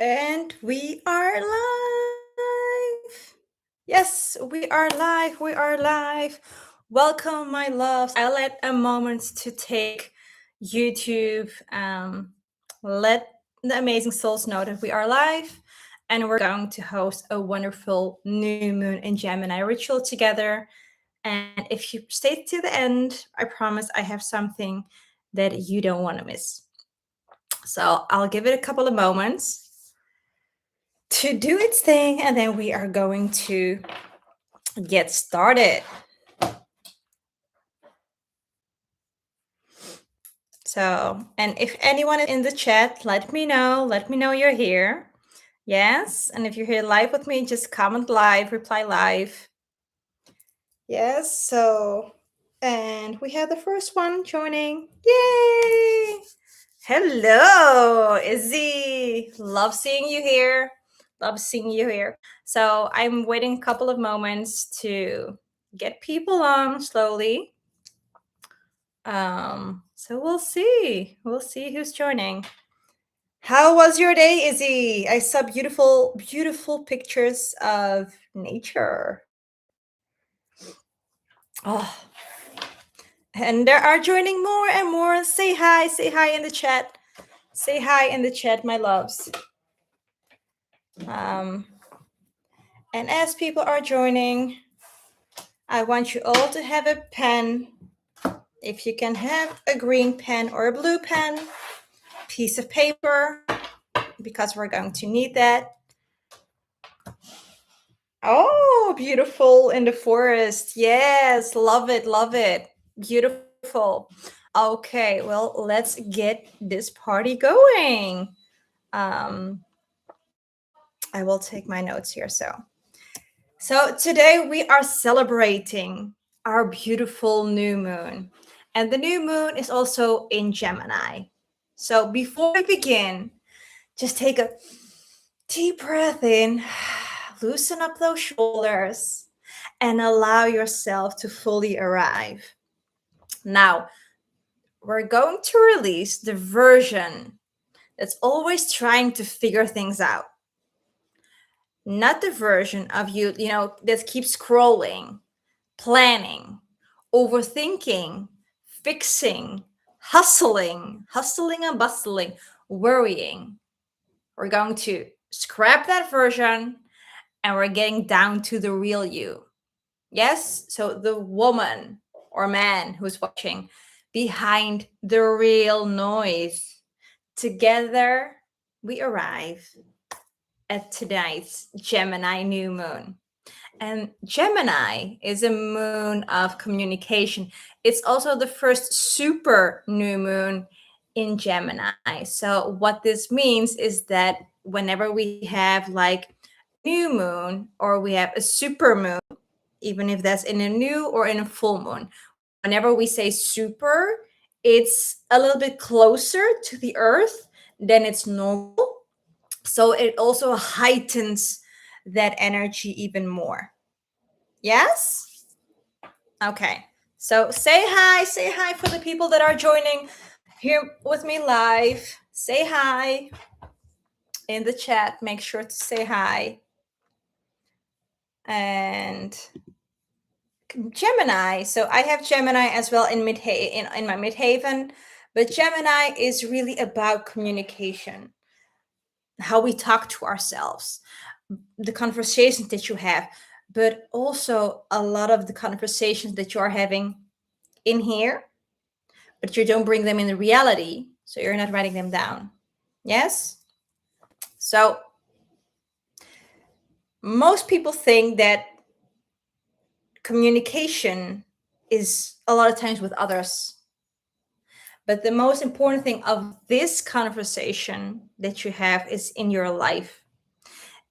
And we are live. Yes, we are live. We are live. Welcome, my loves. I let a moment to take YouTube. Let the amazing souls know that we are live, and we're going to host a wonderful new moon in Gemini ritual together. And if you stay to the end, I promise I have something that you don't want to miss. So I'll give it a couple of moments to do its thing, and then we are going to get started. So, and if anyone is in the chat, let me know. Let me know you're here. Yes, and if you're here live with me, just comment live, reply live. Yes, so, and we have the first one joining. Yay! Hello, Izzy. Love seeing you here. Love seeing you here. So I'm waiting a couple of moments to get people on slowly. So we'll see. We'll see who's joining. How was your day, Izzy? I saw beautiful, beautiful pictures of nature. Oh, and there are joining more and more. Say hi in the chat. Say hi in the chat, my loves. And as people are joining, I want you all to have a pen. If you can have a green pen or a blue pen, piece of paper, because we're going to need that. Oh, beautiful in the forest. Yes, love it, love it. Beautiful. Okay, well, let's get this party going. I will take my notes here. So today we are celebrating our beautiful new moon. And the new moon is also in Gemini. So before we begin, just take a deep breath in, loosen up those shoulders, and allow yourself to fully arrive. Now, we're going to release the version that's always trying to figure things out. Not the version of you, that keeps scrolling, planning, overthinking, fixing, hustling and bustling, worrying. We're going to scrap that version and we're getting down to the real you. Yes? So the woman or man who's watching behind the real noise. Together, we arrive at tonight's Gemini new moon. And Gemini is a moon of communication. It's also the first super new moon in Gemini. So what this means is that whenever we have like new moon or we have a super moon, even if that's in a new or in a full moon, whenever we say super, it's a little bit closer to the earth than it's normal. So it also heightens that energy even more. Yes? Okay. So say hi for the people that are joining here with me live. Say hi in the chat. Make sure to say hi. And Gemini. So I have Gemini as well in my midhaven, but Gemini is really about communication, how we talk to ourselves, the conversations that you have, but also a lot of the conversations that you are having in here, but you don't bring them in the reality, so you're not writing them down. Yes? So most people think that communication is a lot of times with others. But the most important thing of this conversation that you have is in your life,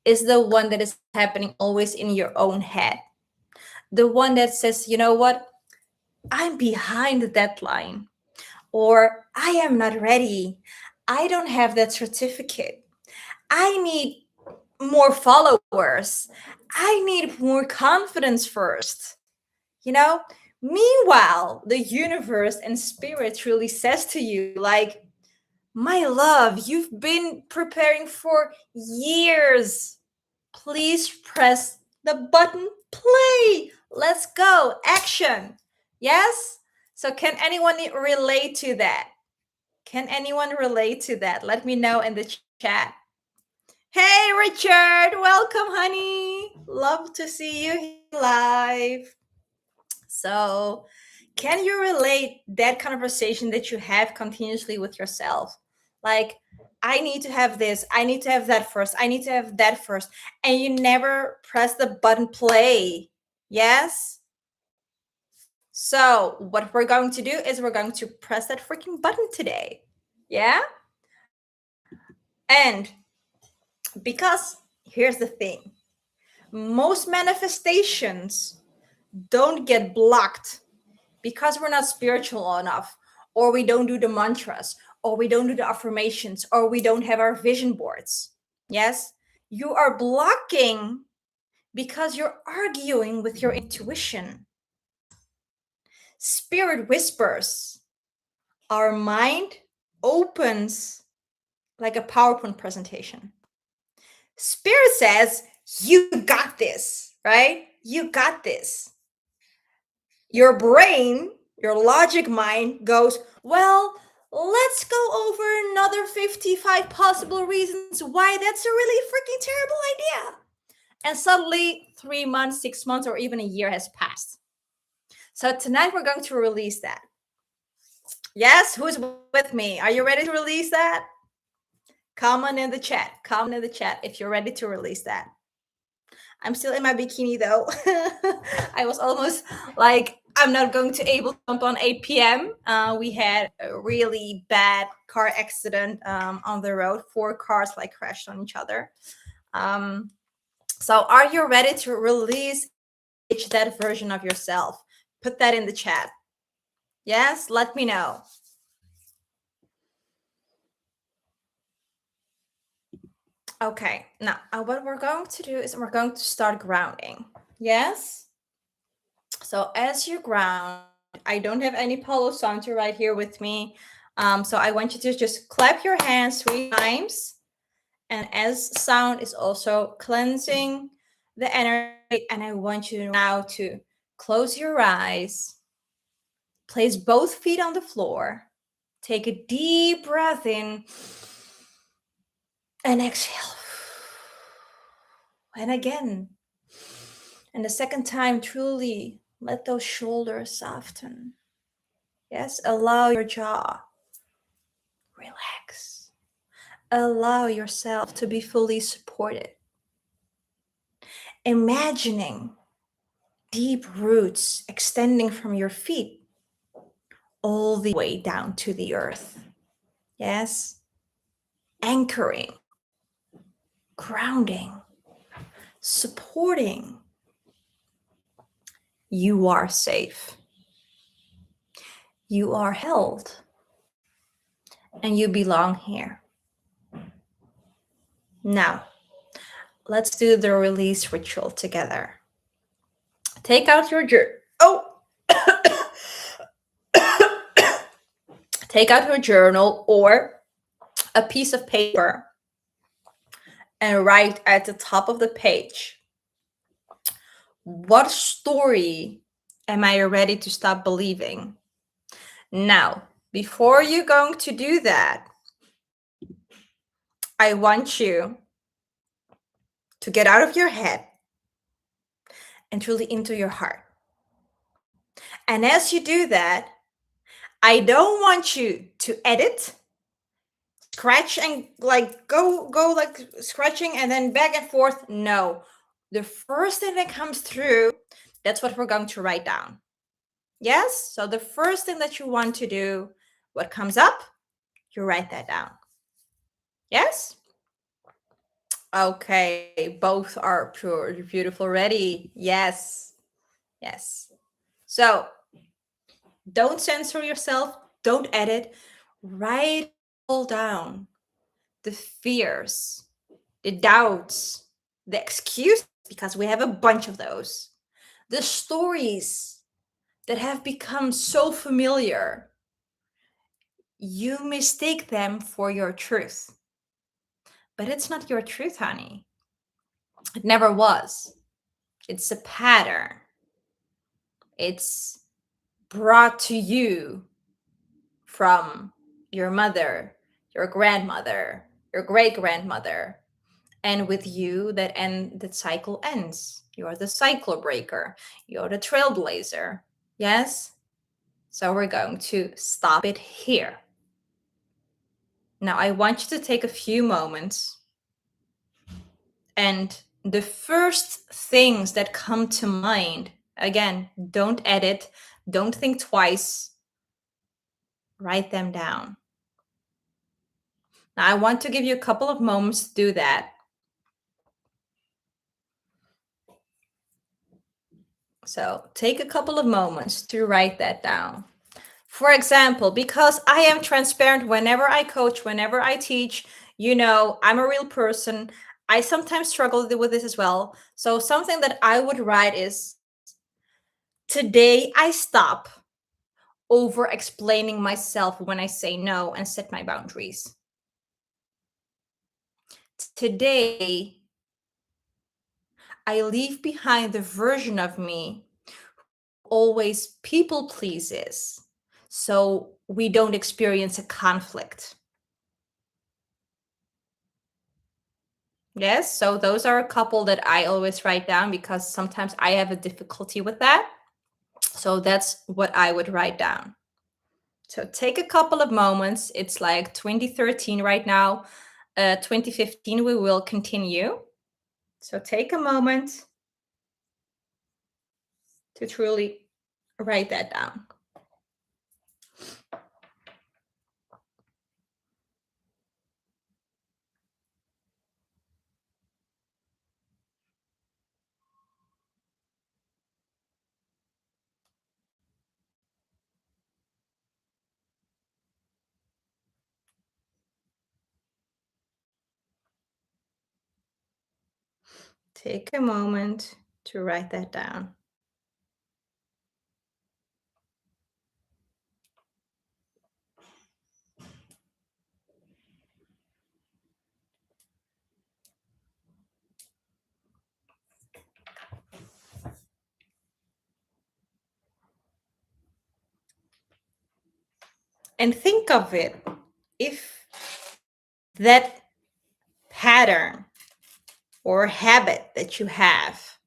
is the one that is happening always in your own head. The one that says, you know what? I'm behind the deadline, or I am not ready. I don't have that certificate. I need more followers. I need more confidence first. You know? Meanwhile, the universe and spirit really says to you, like, My love, you've been preparing for years. Please press the button play. Let's go. Action. Yes? So, can anyone relate to that? Can anyone relate to that? Let me know in the chat. Hey, Richard. Welcome, honey. Love to see you here live. So, can you relate that conversation that you have continuously with yourself? Like, I need to have this, I need to have that first, I need to have that first, and you never press the button play. Yes? So, what we're going to do is we're going to press that freaking button today. Yeah? And because here's the thing, most manifestations don't get blocked because we're not spiritual enough, or we don't do the mantras, or we don't do the affirmations, or we don't have our vision boards. Yes, you are blocking because you're arguing with your intuition. Spirit whispers. Our mind opens like a PowerPoint presentation. Spirit says, you got this, right? You got this. Your brain, your logic mind goes, well, let's go over another 55 possible reasons why that's a really freaking terrible idea. And suddenly 3 months, 6 months, or even a year has passed. So tonight we're going to release that. Yes, who's with me? Are you ready to release that? Comment in the chat. Comment in the chat if you're ready to release that. I'm still in my bikini though. I was almost like, I'm not going to able to jump on 8 p.m. We had a really bad car accident on the road. 4 cars like crashed on each other. So are you ready to release that version of yourself? Put that in the chat. Yes, let me know. Okay, now what we're going to do is we're going to start grounding. Yes? So as you ground, I don't have any Palo Santo right here with me. So I want you to just clap your hands 3 times. And as sound is also cleansing the energy, and I want you now to close your eyes, place both feet on the floor, take a deep breath in, and exhale. And again. And the second time, truly let those shoulders soften. Yes, allow your jaw. Relax. Allow yourself to be fully supported. Imagining deep roots extending from your feet all the way down to the earth. Yes. Anchoring, grounding, supporting. You are safe. You are held. And you belong here. Now, let's do the release ritual together. Take out your take out your journal or a piece of paper and write at the top of the page, what story am I ready to stop believing? Now, before you're going to do that, I want you to get out of your head and truly into your heart. And as you do that, I don't want you to edit, scratch, and like go like scratching and then back and forth. No, the first thing that comes through, that's what we're going to write down. Yes, so the first thing that you want to do, what comes up, you write that down. Yes. Okay, both are pure beautiful already. Yes. Yes. So don't censor yourself, don't edit, write all down. The fears, the doubts, the excuses, because we have a bunch of those, the stories that have become so familiar. you mistake them for your truth. But it's not your truth, honey. It never was. It's a pattern. It's brought to you from your mother, your grandmother, your great grandmother. And with you, that cycle ends. You're the cycle breaker. You're the trailblazer. Yes? So we're going to stop it here. Now I want you to take a few moments, and the first things that come to mind, again, don't edit, don't think twice, write them down. Now I want to give you a couple of moments to do that. So take a couple of moments to write that down. For example, because I am transparent whenever I coach, whenever I teach, I'm a real person. I sometimes struggle with this as well. So something that I would write is, today I stop over explaining myself when I say no and set my boundaries. Today, I leave behind the version of me who always people pleases, so we don't experience a conflict. Yes, so those are a couple that I always write down because sometimes I have a difficulty with that. So that's what I would write down. So take a couple of moments. It's like 2013 right now. 2015, we will continue. So take a moment to truly write that down. Take a moment to write that down. And think of it, if that pattern or habit that you have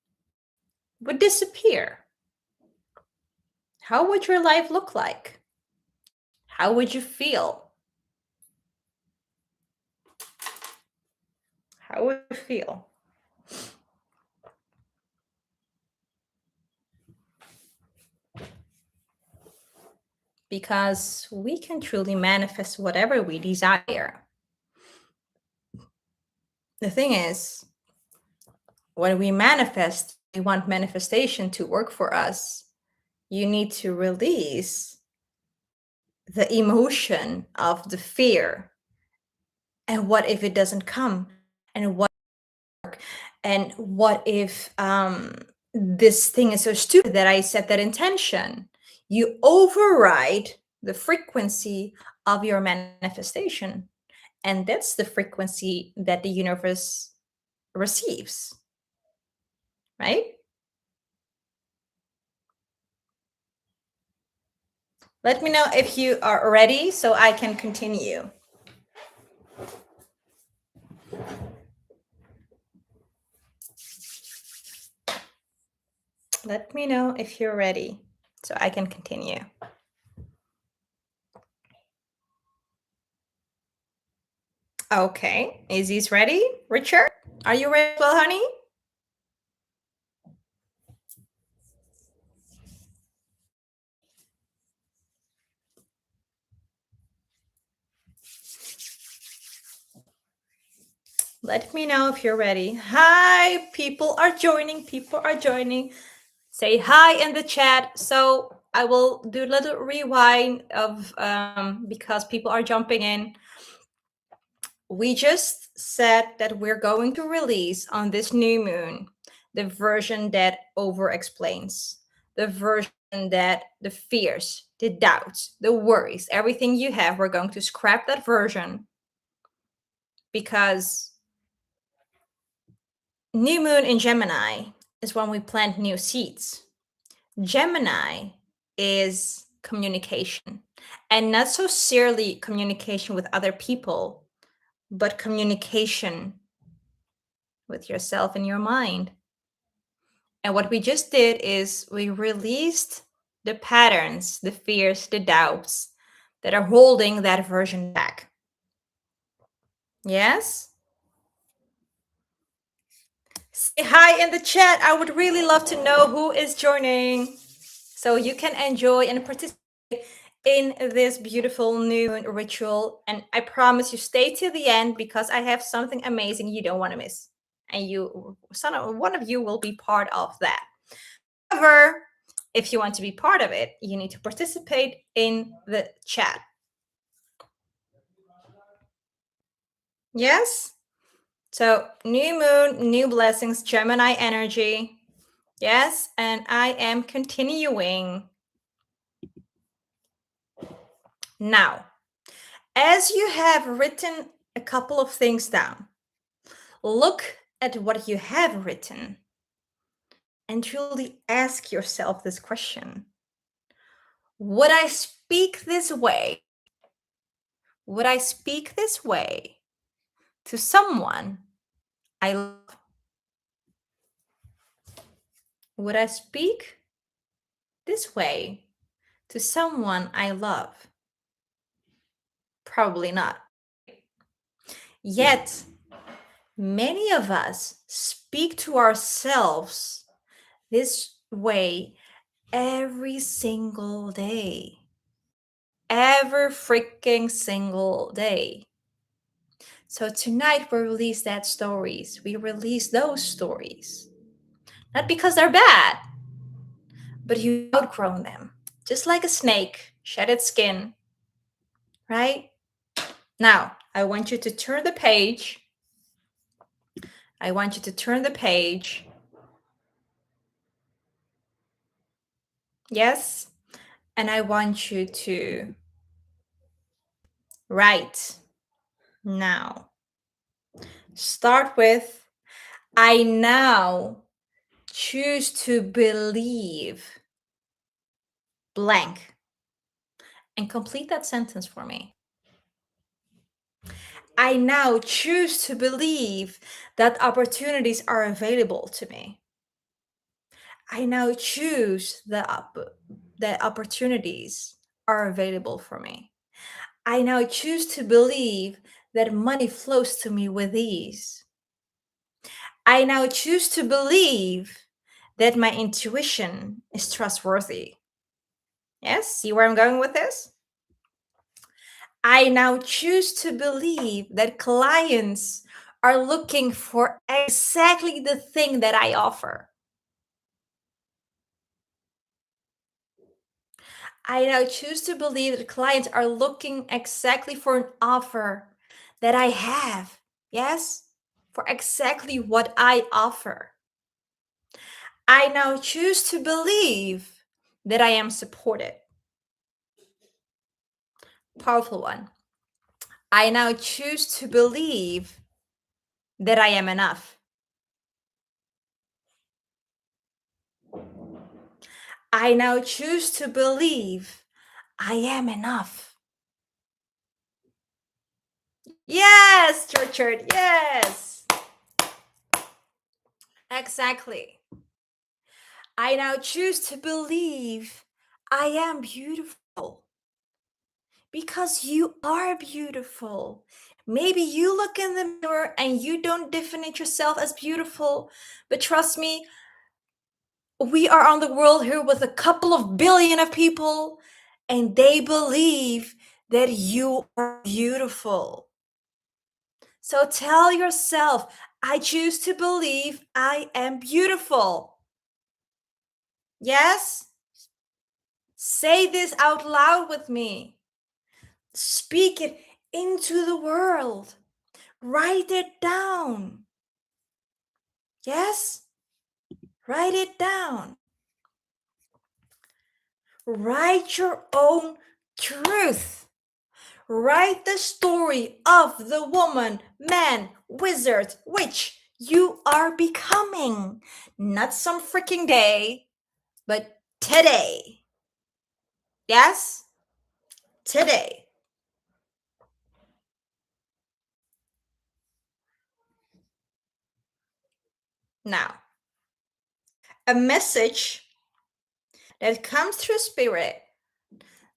would disappear, how would your life look like? How would you feel? How would you feel? Because we can truly manifest whatever we desire. The thing is, when we manifest, we want manifestation to work for us. You need to release the emotion of the fear. And what if it doesn't come? And what if this thing is so stupid that I set that intention? You override the frequency of your manifestation, and that's the frequency that the universe receives, right? Let me know if you are ready so I can continue. Let me know if you're ready so I can continue. Okay, Izzy's ready. Richard, are you ready as well, honey? Let me know if you're ready. Hi, people are joining. People are joining. Say hi in the chat. So I will do a little rewind of because people are jumping in. We just said that we're going to release on this new moon the version that over explains, the version that the fears, the doubts, the worries, everything you have, we're going to scrap that version because new moon in Gemini is when we plant new seeds. Gemini is communication, and not so seriously communication with other people, but communication with yourself and your mind. And what we just did is we released the patterns, the fears, the doubts that are holding that version back. Yes? Say hi in the chat. I would really love to know who is joining so you can enjoy and participate in this beautiful new moon ritual. And I promise you, stay to the end because I have something amazing you don't want to miss. And one of you will be part of that. However, if you want to be part of it, you need to participate in the chat. Yes? So, new moon, new blessings, Gemini energy. Yes, and I am continuing. Now, as you have written a couple of things down, look at what you have written and truly ask yourself this question. Would I speak this way? Would I speak this way to someone I love? Would I speak this way to someone I love? Probably not. Yet, many of us speak to ourselves this way every single day. Every freaking single day. So tonight we release that stories. We release those stories. Not because they're bad, but you've outgrown them. Just like a snake shed its skin, right? Now, I want you to turn the page. I want you to turn the page. Yes. And I want you to write now. Start with, I now choose to believe blank. And complete that sentence for me. I now choose to believe that opportunities are available to me. I now choose that opportunities are available for me. I now choose to believe that money flows to me with ease. I now choose to believe that my intuition is trustworthy. Yes, see where I'm going with this? I now choose to believe that clients are looking for exactly the thing that I offer. I now choose to believe that clients are looking exactly for an offer that I have. Yes, for exactly what I offer. I now choose to believe that I am supported. Powerful one. I now choose to believe that I am enough. I now choose to believe I am enough. Yes, Richard. Yes. Exactly. I now choose to believe I am beautiful because you are beautiful. Maybe you look in the mirror and you don't define yourself as beautiful, but trust me, we are on the world here with a couple of billion of people and they believe that you are beautiful. So tell yourself, I choose to believe I am beautiful. Yes? Say this out loud with me. Speak it into the world. Write it down. Yes? Write it down. Write your own truth. Write the story of the woman, man, wizard, witch you are becoming. Not some freaking day, but today. Yes? Today. Now, a message that comes through spirit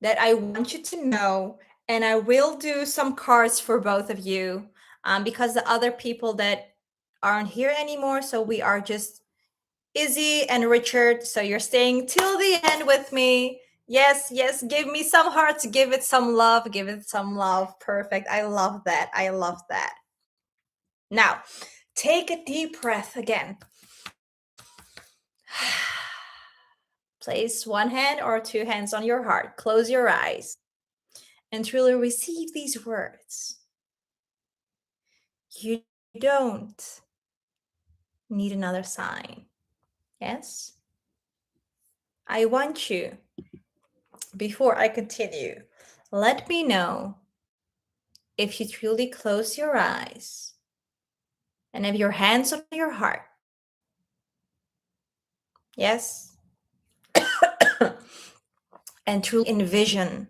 that I want you to know, and I will do some cards for both of you because the other people that aren't here anymore, so we are just Izzy and Richard. So you're staying till the end with me. Yes, yes, give me some hearts, give it some love, give it some love. Perfect. I love that. I love that. Now, take a deep breath again. Place one hand or two hands on your heart. Close your eyes and truly receive these words. You don't need another sign. Yes? I want you, before I continue, let me know if you truly close your eyes and have your hands on your heart. Yes? And truly envision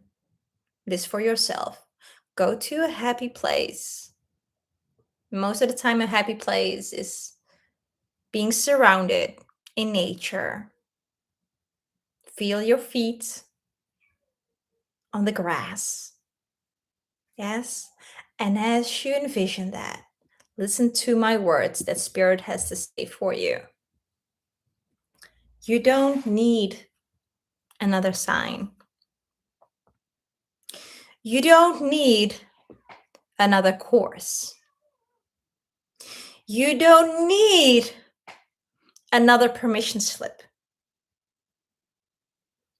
this for yourself. Go to a happy place. Most of the time, a happy place is being surrounded in nature. Feel your feet on the grass. Yes? And as you envision that, listen to my words that Spirit has to say for you. You don't need another sign. You don't need another course. You don't need another permission slip.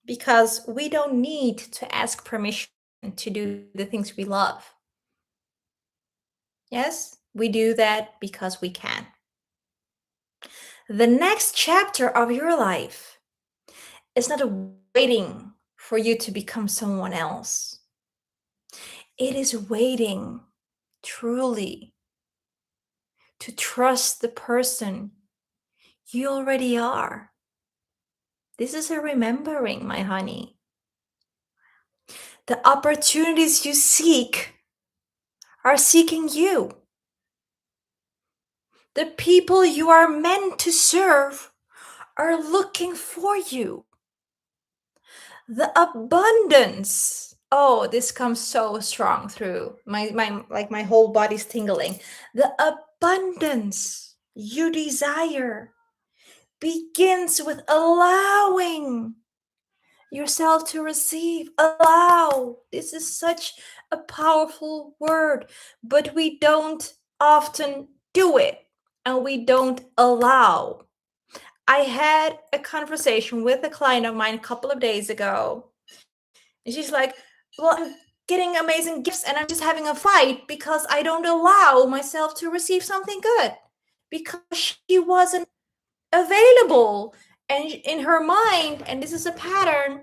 Because we don't need to ask permission to do the things we love. Yes, we do that because we can. The next chapter of your life is not waiting for you to become someone else. It is waiting truly to trust the person you already are. This is a remembering, my honey. The opportunities you seek are seeking you. The people you are meant to serve are looking for you. The abundance. Oh, this comes so strong through my whole body's tingling. The abundance you desire begins with allowing yourself to receive. Allow. This is such a powerful word, but we don't often do it and we don't allow. I had a conversation with a client of mine a couple of days ago. And she's like, well, I'm getting amazing gifts and I'm just having a fight because I don't allow myself to receive something good because she wasn't available. And in her mind, and this is a pattern,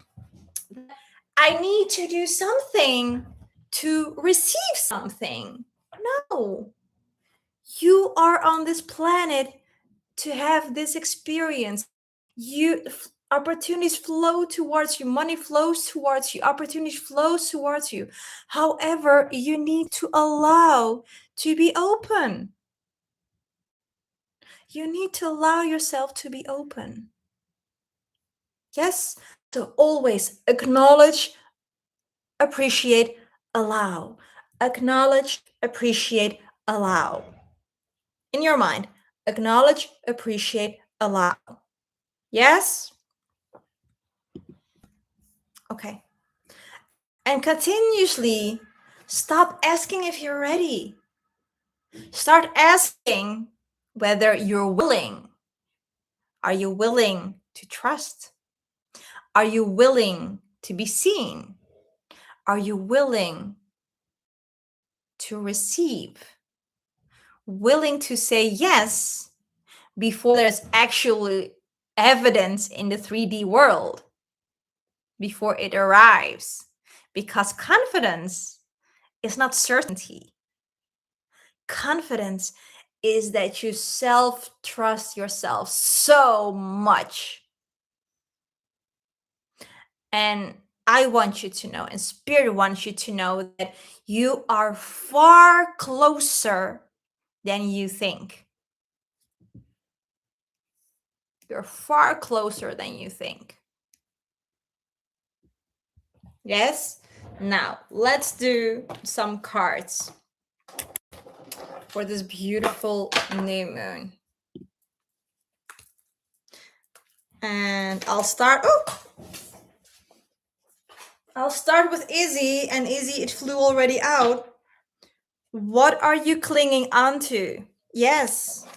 I need to do something to receive something. No, you are on this planet to have this experience. Opportunities flow towards you, money flows towards you, opportunity flows towards you. However, you need to allow to be open. You need to allow yourself to be open. Yes, so always acknowledge, appreciate, allow. Acknowledge, appreciate, allow. In your mind, acknowledge, appreciate, allow. Yes? Okay. And continuously stop asking if you're ready. Start asking whether you're willing. Are you willing to trust? Are you willing to be seen? Are you willing to receive? Willing to say yes before there's actually evidence in the 3D world? before it arrives, because confidence is not certainty. Confidence is that you self-trust yourself so much. And I want you to know, and Spirit wants you to know, that you are far closer than you think. You're far closer than you think. Yes? Now, let's do some cards for this beautiful new moon. And I'll start with Izzy, and Izzy, it flew already out. What are you clinging onto? Yes.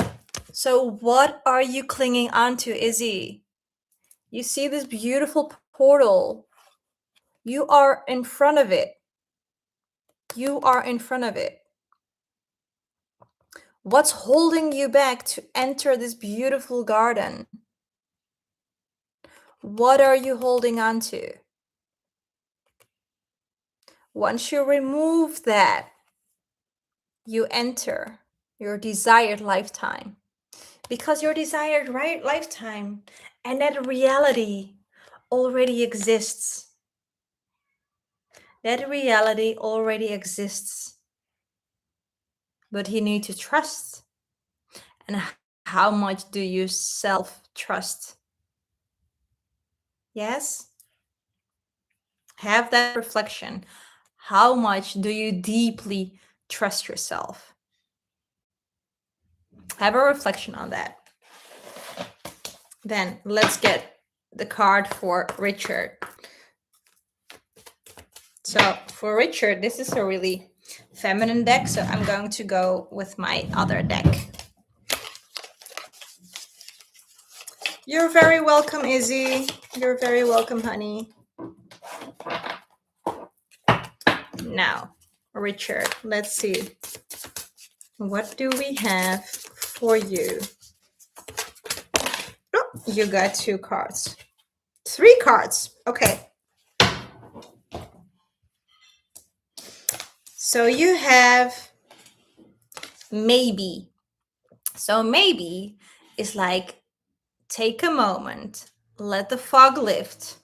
So what are you clinging onto, Izzy? You see this beautiful portal. You are in front of it. You are in front of it. What's holding you back to enter this beautiful garden? What are you holding on to? Once you remove that, you enter your desired lifetime. Because your desired lifetime and that reality already exists. That reality already exists. But you need to trust. And how much do you self-trust? Yes? Have that reflection. How much do you deeply trust yourself? Have a reflection on that. Then let's get the card for Richard. So for Richard, this is a really feminine deck, so I'm going to go with my other deck. You're very welcome, Izzy. You're very welcome, honey. Now, Richard, let's see. What do we have for you? Oh, you got 2 cards. 3 cards. Okay. So you have maybe. So maybe is like, take a moment, let the fog lift,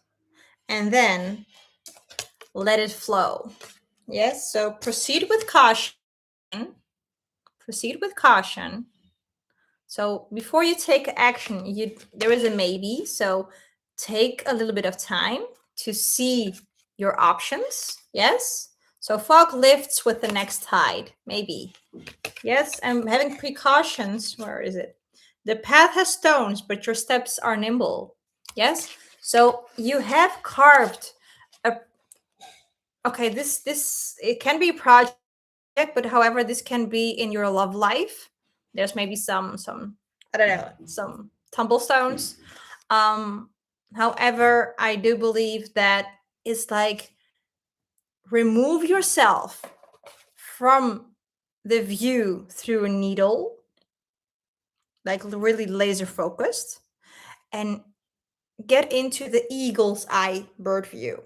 and then let it flow. Yes, so proceed with caution. Proceed with caution. So before you take action, there is a maybe. So take a little bit of time to see your options. Yes. So fog lifts with the next tide, maybe. Yes, I'm having precautions. Where is it? The path has stones, but your steps are nimble. Yes. So you have carved a. Okay, this it can be a project, but however, this can be in your love life. There's maybe some I don't know, some tumblestones. However, I do believe that it's like, remove yourself from the view through a needle, like really laser focused, and get into the eagle's eye bird view.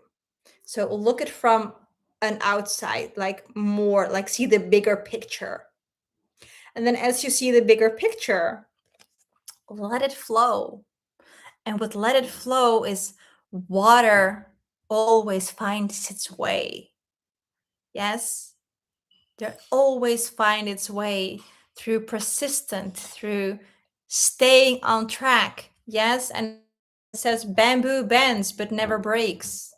So look at from an outside, like more like see the bigger picture. And then as you see the bigger picture, let it flow. And what let it flow is water always finds its way. Yes, they always find its way through persistent, through staying on track. Yes, and it says bamboo bends but never breaks.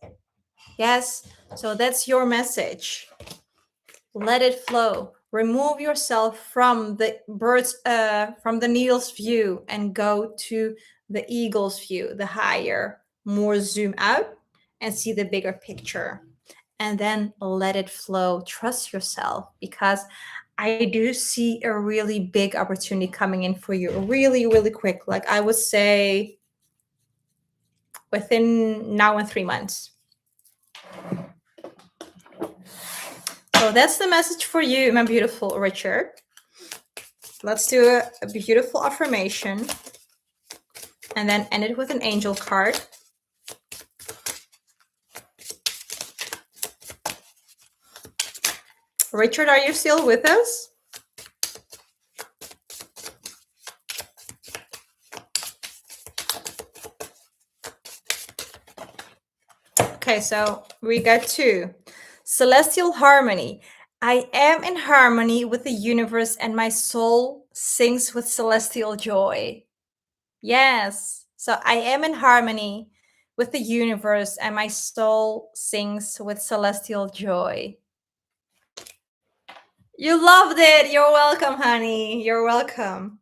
Yes, so that's your message. Let it flow. Remove yourself from the from the needle's view and go to the eagle's view, the higher, more zoom out and see the bigger picture. And then let it flow. Trust yourself, because I do see a really big opportunity coming in for you really, really quick. Like I would say within now and 3 months. So that's the message for you, my beautiful Richard. Let's do a beautiful affirmation and then end it with an angel card. Richard, are you still with us? Okay, so we got two. Celestial harmony. I am in harmony with the universe and my soul sings with celestial joy. Yes. So I am in harmony with the universe and my soul sings with celestial joy. You loved it. You're welcome, honey. You're welcome.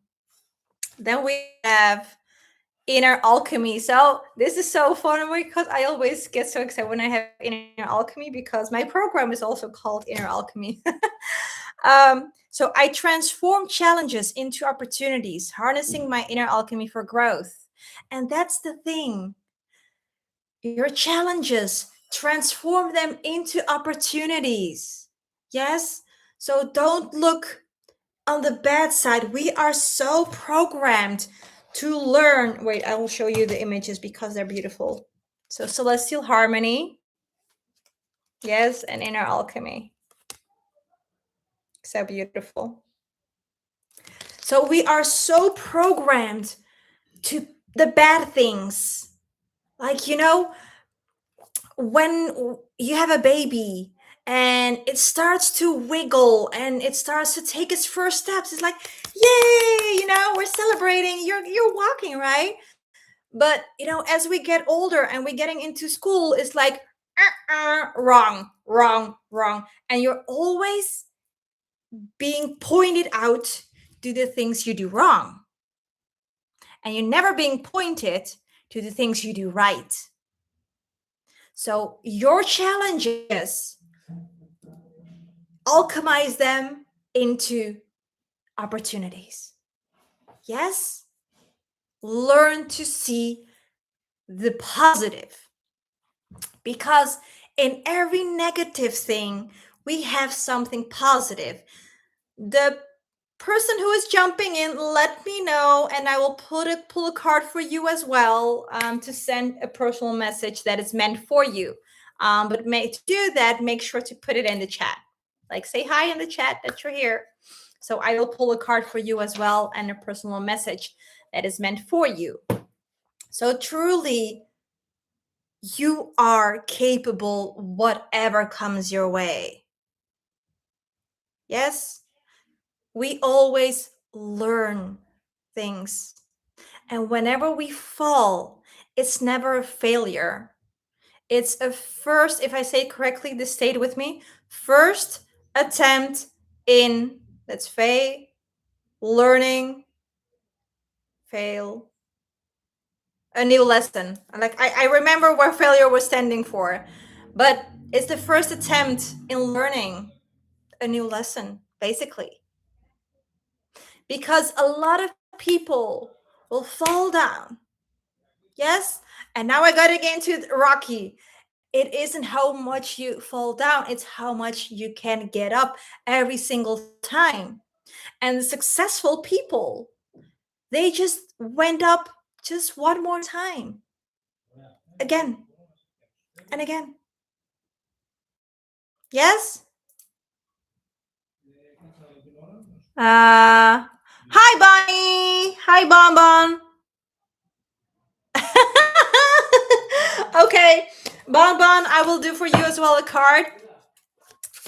Then we have inner alchemy. So this is so fun because I always get so excited when I have inner alchemy because my program is also called Inner Alchemy. So I transform challenges into opportunities, harnessing my inner alchemy for growth. And that's the thing. Your challenges, transform them into opportunities. Yes? So don't look on the bad side. We are so programmed to learn. Wait, I will show you the images because they're beautiful. So celestial harmony. Yes, and inner alchemy. So beautiful. So we are so programmed to the bad things. Like, when you have a baby and it starts to wiggle and it starts to take its first steps, it's like, yay, we're celebrating, you're walking, right? But as we get older and we're getting into school, it's like wrong, wrong, wrong, and you're always being pointed out to the things you do wrong, and you're never being pointed to the things you do right. So your challenges, alchemize them into opportunities. Yes? Learn to see the positive. Because in every negative thing, we have something positive. The person who is jumping in, let me know, and I will pull a card for you as well, to send a personal message that is meant for you. But to do that, make sure to put it in the chat. Like, say hi in the chat that you're here. So I will pull a card for you as well, and a personal message that is meant for you. So truly, you are capable whatever comes your way. Yes? We always learn things. And whenever we fall, it's never a failure. It's a first, if I say it correctly, this stayed with me, first attempt in, let's say, learning, fail, a new lesson. Like, I remember what failure was standing for, but it's the first attempt in learning a new lesson, basically. Because a lot of people will fall down. Yes? And now I gotta get into Rocky. It isn't how much you fall down, it's how much you can get up every single time. And the successful people, they just went up just one more time. Again and again. Yes? Hi, Bonnie. Hi, Bonbon. Okay, Bonbon, I will do for you as well a card.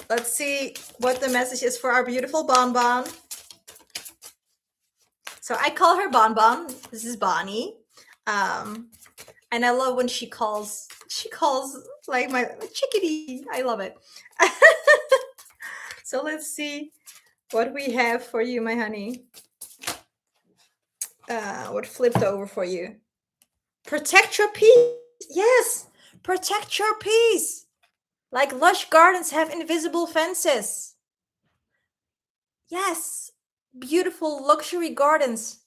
Let's see what the message is for our beautiful Bonbon. So I call her Bonbon. This is Bonnie. And I love when she calls like my chickadee. I love it. So let's see what we have for you, my honey. What flipped over for you? Protect your peace. Yes, protect your peace. Like lush gardens have invisible fences. Yes, beautiful luxury gardens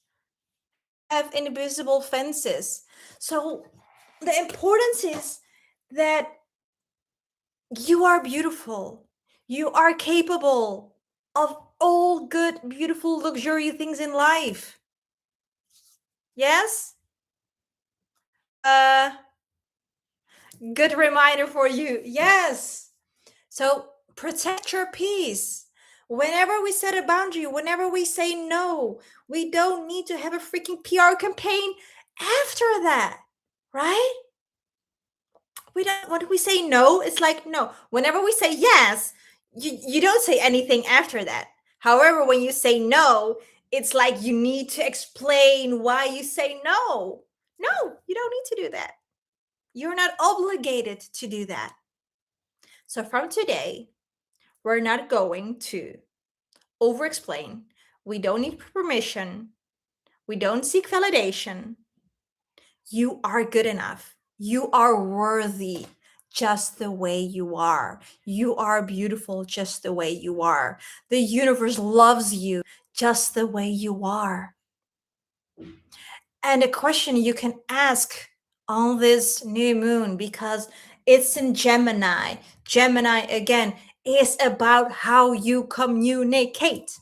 have invisible fences. So the importance is that you are beautiful. You are capable of all good, beautiful, luxury things in life. Yes? Good reminder for you. Yes. So Protect your peace. Whenever we set a boundary, whenever we say no, we don't need to have a freaking PR campaign after that, right? We don't, when we say no, it's like no. Whenever we say yes, you don't say anything after that. However, when you say no, it's like you need to explain why you say no. No, you don't need to do that. You're not obligated to do that. So from today, we're not going to over explain. We don't need permission. We don't seek validation. You are good enough. You are worthy just the way you are. You are beautiful just the way you are. The universe loves you just the way you are. And a question you can ask on this new moon, because it's in Gemini. Gemini, again, is about how you communicate.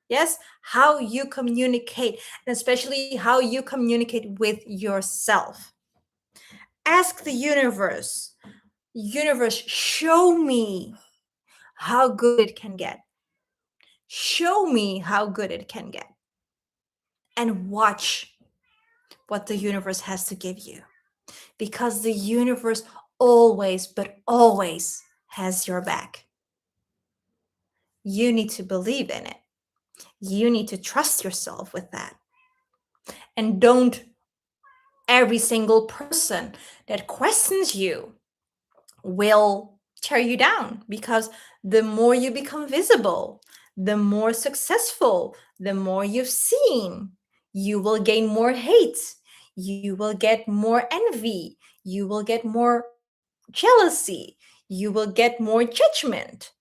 Yes, how you communicate, and especially how you communicate with yourself. Ask the universe, show me how good it can get. Show me how good it can get. And watch what the universe has to give you. Because the universe always, but always has your back. You need to believe in it. You need to trust yourself with that. And don't every single person that questions you will tear you down, because the more you become visible, the more successful, the more you've seen, you will gain more hate, you will get more envy, you will get more jealousy, you will get more judgment,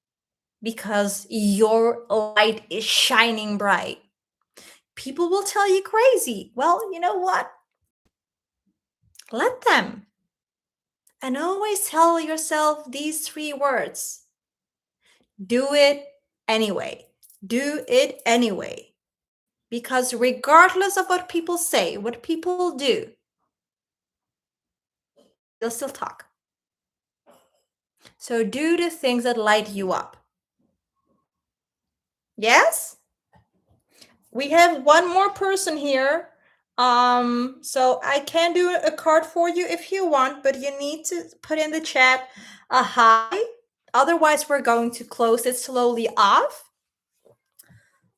because your light is shining bright. People will tell you crazy. Well, you know what? Let them. And always tell yourself these 3 words: do it anyway. Do it anyway. Because regardless of what people say, what people do, they'll still talk. So do the things that light you up. Yes? We have one more person here. So I can do a card for you if you want, but you need to put in the chat a hi. Otherwise, we're going to close it slowly off.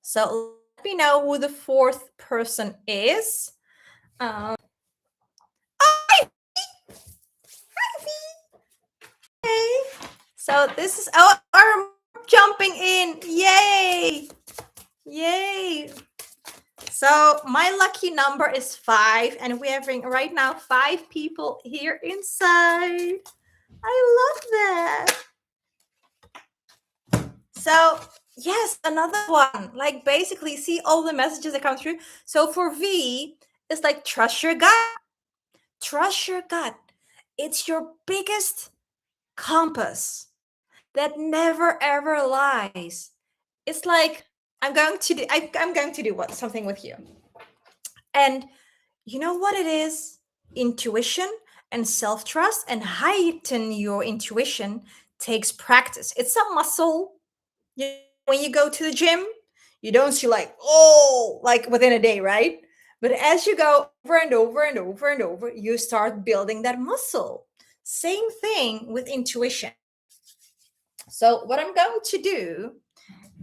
So let me know who the 4th person is. Hi, Hi. So this is our jumping in. Yay! Yay! So my lucky number is 5, and we're having right now 5 people here inside. I love that. So yes, another one. Like basically, see all the messages that come through. So for V, it's like trust your gut. Trust your gut. It's your biggest compass that never ever lies. It's like I'm going to do something with you. And you know what it is? Intuition and self-trust, and heighten your intuition takes practice. It's a muscle. When you go to the gym, you don't see like, oh, like within a day, right? But as you go over and over and over and over, you start building that muscle. Same thing with intuition. So what I'm going to do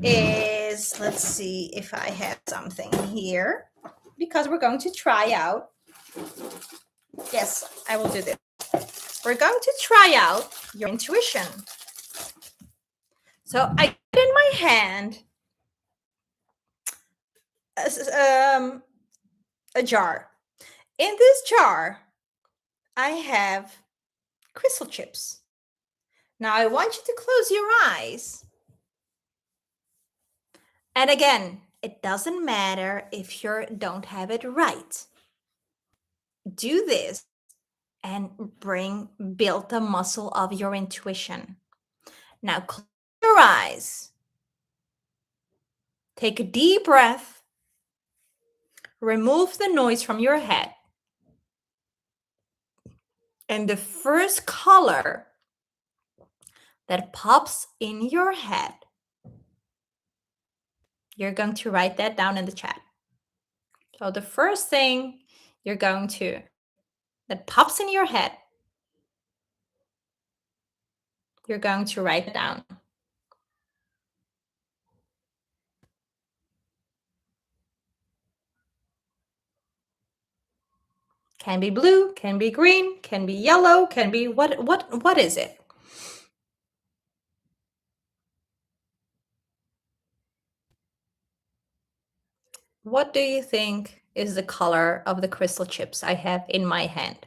is, let's see if I have something here, because we're going to try out. Yes, I will do this. We're going to try out your intuition. So I get in my hand a jar. In this jar, I have crystal chips. Now I want you to close your eyes. And again, it doesn't matter if you don't have it right. Do this and build the muscle of your intuition. Now close your eyes. Take a deep breath. Remove the noise from your head. And the first color that pops in your head. You're going to write that down in the chat. So the first thing you're going to that pops in your head, you're going to write it down. Can be blue, can be green, can be yellow, can be what is it? What do you think is the color of the crystal chips I have in my hand?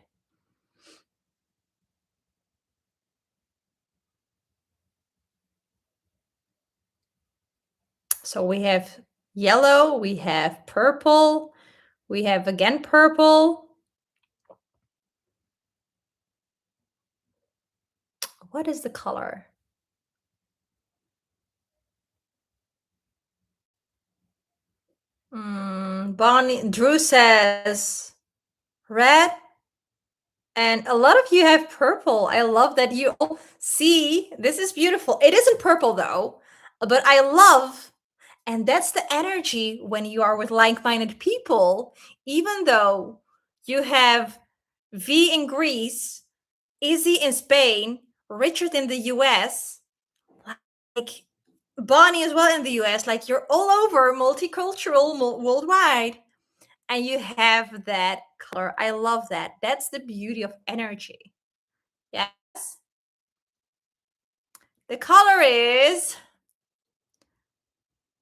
So we have yellow, we have purple, we have again purple. What is the color? Bonnie, Drew says red, and a lot of you have purple. I love that you all see. This is beautiful. It isn't purple though, but I love, and that's the energy when you are with like-minded people, even though you have V in Greece, Izzy in Spain, Richard in the US, like Bonnie as well in the US, like you're all over, multicultural, worldwide, and you have that color. I love that. That's the beauty of energy. Yes. The color is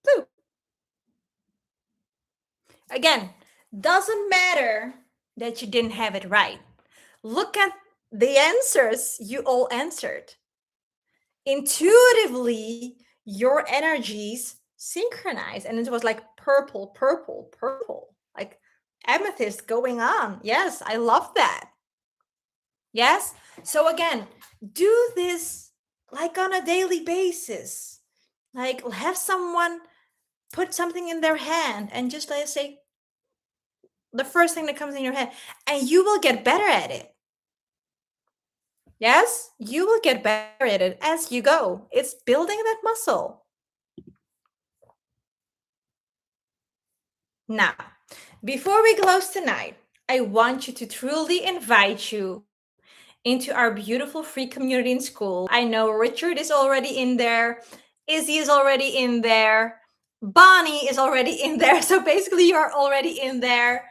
blue. Again, doesn't matter that you didn't have it right. Look at the answers you all answered. Intuitively, your energies synchronize, and it was like purple, purple, purple, like amethyst going on. Yes, I love that. Yes. So again, do this like on a daily basis. Like have someone put something in their hand and just let us say the first thing that comes in your head, and you will get better at it. Yes, you will get better at it as you go. It's building that muscle. Now, before we close tonight, I want you to truly invite you into our beautiful free community in Skool. I know Richard is already in there, Izzy is already in there, Bonnie is already in there. So basically, you are already in there.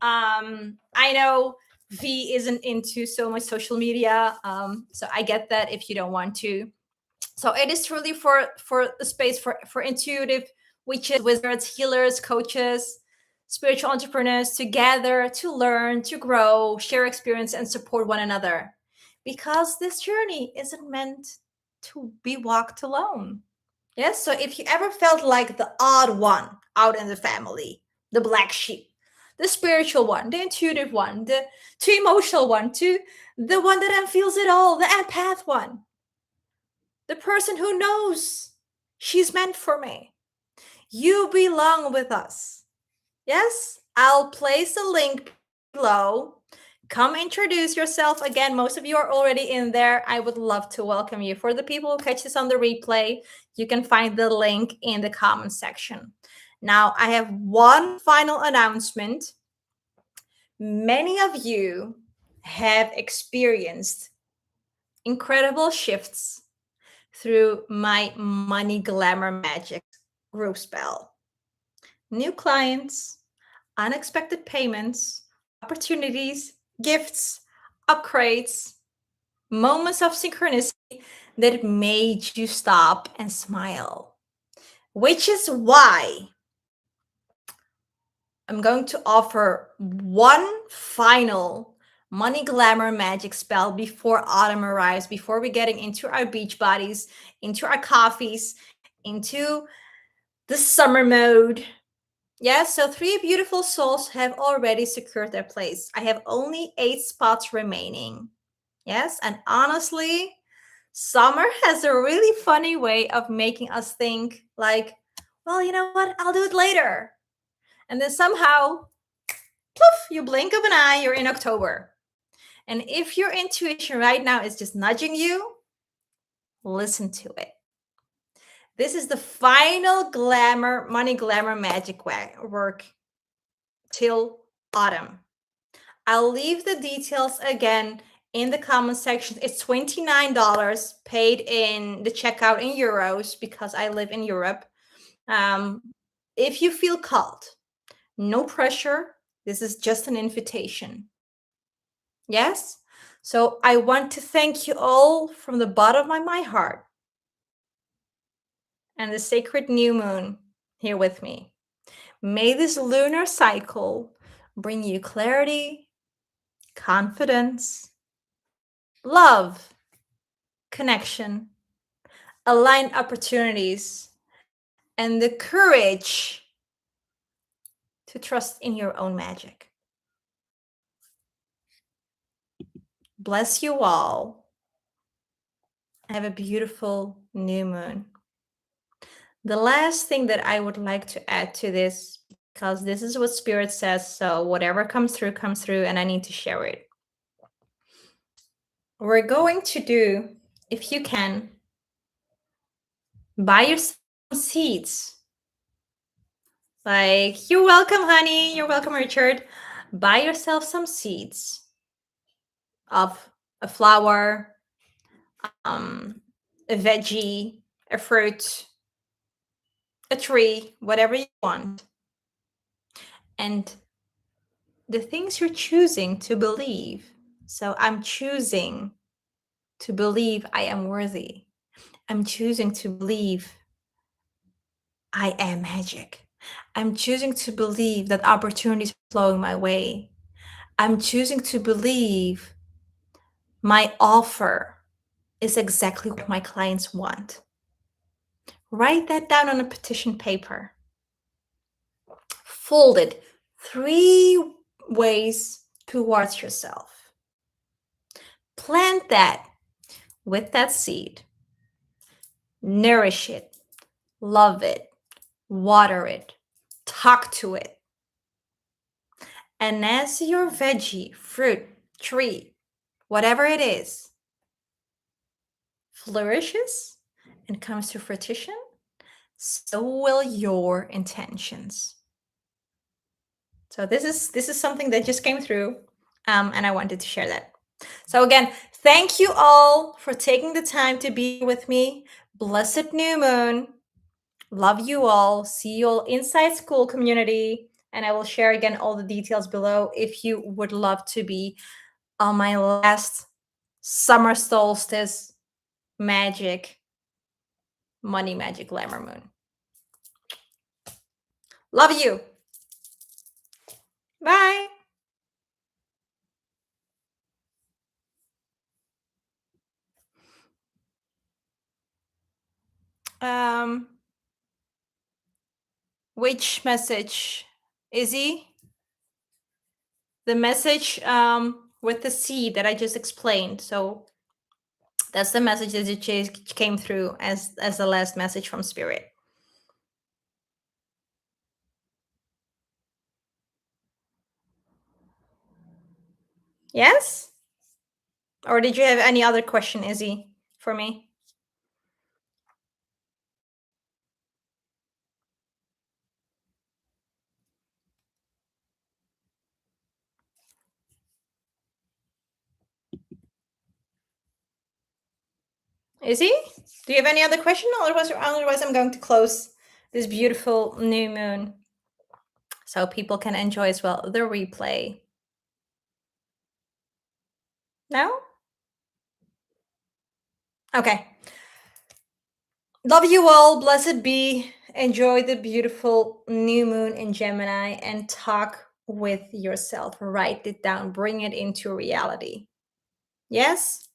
I know V isn't into so much social media, so I get that if you don't want to. So it is truly for a space for intuitive witches, wizards, healers, coaches, spiritual entrepreneurs to gather, to learn, to grow, share experience, and support one another. Because this journey isn't meant to be walked alone. Yes. So if you ever felt like the odd one out in the family, the black sheep, the spiritual one, the intuitive one, the too emotional one, to the one that feels it all, the empath one, the person who knows she's meant for me, you belong with us. Yes, I'll place a link below. Come introduce yourself. Again, most of you are already in there. I would love to welcome you. For the people who catch this on the replay, you can find the link in the comment section. Now, I have one final announcement. Many of you have experienced incredible shifts through my Money Glamour Magic group spell. New clients, unexpected payments, opportunities, gifts, upgrades, moments of synchronicity that made you stop and smile. Which is why I'm going to offer one final Money Glamour Magic spell before autumn arrives, before we're getting into our beach bodies, into our coffees, into the summer mode. Yes, so 3 beautiful souls have already secured their place. I have only 8 spots remaining. Yes, and honestly, summer has a really funny way of making us think like, well, you know what? I'll do it later. And then somehow, poof, you blink of an eye, you're in October. And if your intuition right now is just nudging you, Listen to it. This is the final glamour, money glamour magic work till autumn. I'll leave the details again in the comment section. It's $29 paid in the checkout in euros because I live in Europe. Um, if you feel called, no pressure. This is just an invitation. Yes? So I want to thank you all from the bottom of my heart and the sacred new moon here with me. May this lunar cycle bring you clarity, confidence, love, connection, aligned opportunities, and the courage to trust in your own magic. Bless you all. Have a beautiful new moon. The last thing that I would like to add to this, because this is what Spirit says, so whatever comes through, and I need to share it. We're going to do, if you can, buy yourself some seeds. Like, you're welcome, honey. You're welcome, Richard. Buy yourself some seeds of a flower, a veggie, a fruit, a tree, whatever you want. And the things you're choosing to believe. So I'm choosing to believe I am worthy. I'm choosing to believe I am magic. I'm choosing to believe that opportunities are flowing my way. I'm choosing to believe my offer is exactly what my clients want. Write that down on a petition paper. Fold it 3 ways towards yourself. Plant that with that seed. Nourish it. Love it. Water it. Talk to it. And as your veggie, fruit, tree, whatever it is, flourishes and comes to fruition, so will your intentions. So this is something that just came through, and I wanted to share that. So again, thank you all for taking the time to be with me. Blessed new moon. Love you all. See you all inside Skool community. And I will share again all the details below if you would love to be on my last summer solstice magic, money magic glamour moon. Love you. Bye. Um, which message? Izzy? The message with the seed that I just explained. So that's the message that just came through as the last message from Spirit. Yes? Or did you have any other question, Izzy, for me? Izzy, do you have any other question? Otherwise, I'm going to close this beautiful new moon so people can enjoy as well the replay. No? Okay. Love you all. Blessed be. Enjoy the beautiful new moon in Gemini and talk with yourself. Write it down. Bring it into reality. Yes?